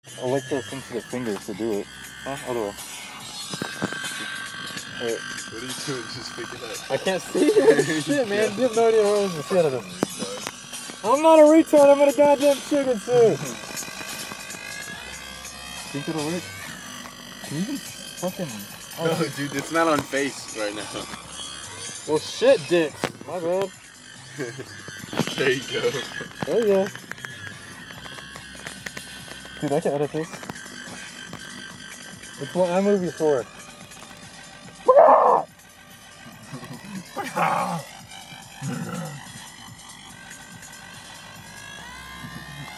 electrosensitive fingers to do it. Huh? Otherwise. Wait. What are you doing? Just picking up. I can't see it. Shit, man. You have no idea what I was to see out of this. I'm not a retard. I'm in a goddamn chicken suit. Think it'll work? Can you even fucking... Oh, no, dude, it's not on face right now. Well, shit, dicks. My bad. There you go. There you go. Dude, I can edit this. It's what iMovie's for.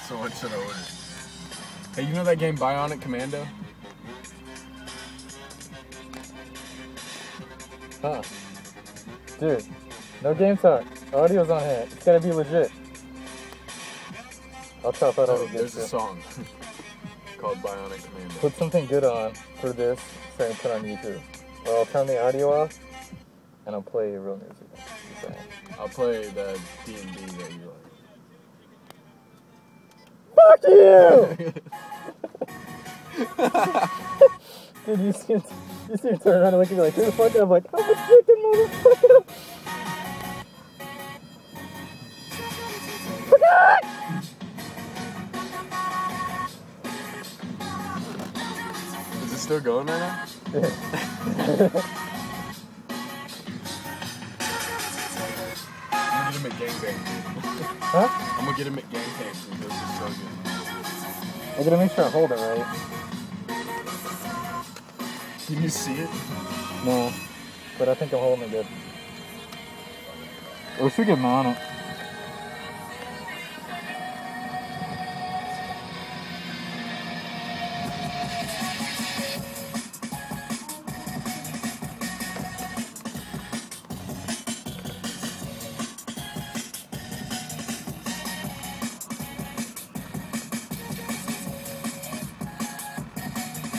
So what should I order? Hey, you know that game Bionic Commando? Huh. Dude, no game talk. Audio's on hand. It's gotta be legit. I'll chop out all the good There's shit. a song called Bionic Commando. Put something good on for this so I can put on YouTube. Or I'll turn the audio off and I'll play real music. Just saying. I'll play the D&D that you Fuck you! Dude, you see him turn around and look at me like, who the fuck? I'm like, I'm a chicken motherfucker! Is it still going right now? Yeah. I'm gonna get him at gangbang. Huh? I'm gonna get him at gangbang because this is so good. I gotta make sure I hold it right. Can you see it? No, but I think I'm holding it good. We should get on it.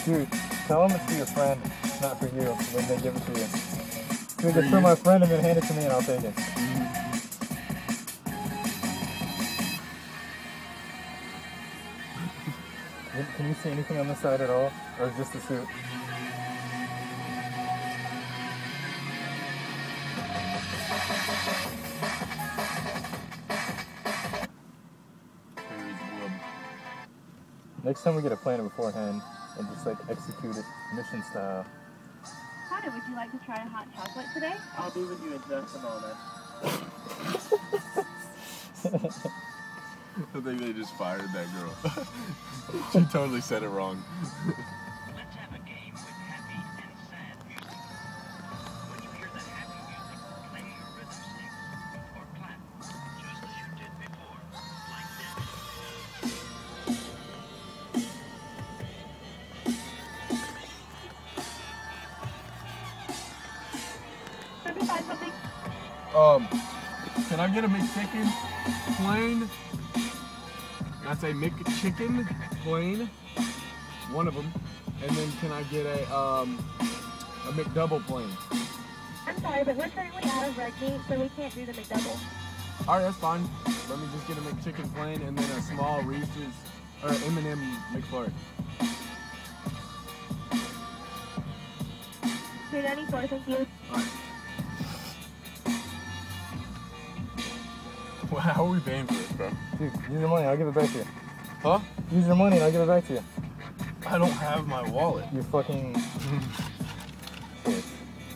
Dude, tell them it's for your friend, not for you, when they give it to you. Dude, it's for my friend and then hand it to me and I'll take it. Can you see anything on this side at all? Or just the suit? Next time we get a plan beforehand and just like execute it mission style. Hi, would you like to try a hot chocolate today? I'll be with you in just a moment. I think they just fired that girl. She totally said it wrong. Let's have a game with happy and sad music. When you hear the happy music, play your rhythm sync or clap, just as you did before, like this. Let me find something. Can I get a McChicken plain? That's a McChicken plain, one of them, and then can I get a McDouble plain? I'm sorry, but we're currently out of red meat, so we can't do the McDouble. All right, that's fine. Let me just get a McChicken plain and then a small Reese's or M&M McFlurry. Dude, any sort, thank you. All right. Well, how are we paying for this, bro? Dude, use your money, I'll give it back to you. Huh? Use your money and I'll give it back to you. I don't have my wallet. You fucking...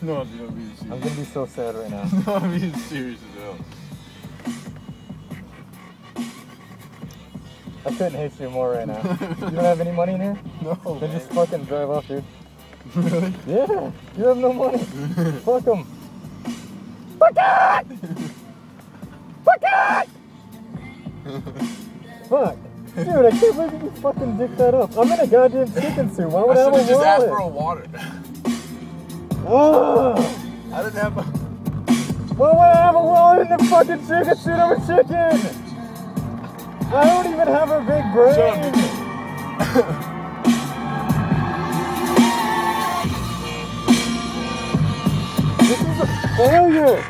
No, dude, I'm being I'm serious. gonna be so sad right now. No, I'm being serious as hell. I couldn't hate you more right now. You don't have any money in here? No, Then man. just fucking drive off, dude. Really? Yeah, you have no money. Fuck them. Fuck it! Fuck it! Fuck. Dude, I can't believe you fucking dicked that up. I'm in a goddamn chicken suit. Why would I have a should've just asked for a wallet? water. Ugh. I didn't have a... Why would I have a wallet in the fucking chicken suit? I'm a chicken. I don't even have a big brain. This is a failure.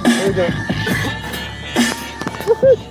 There you go. fish.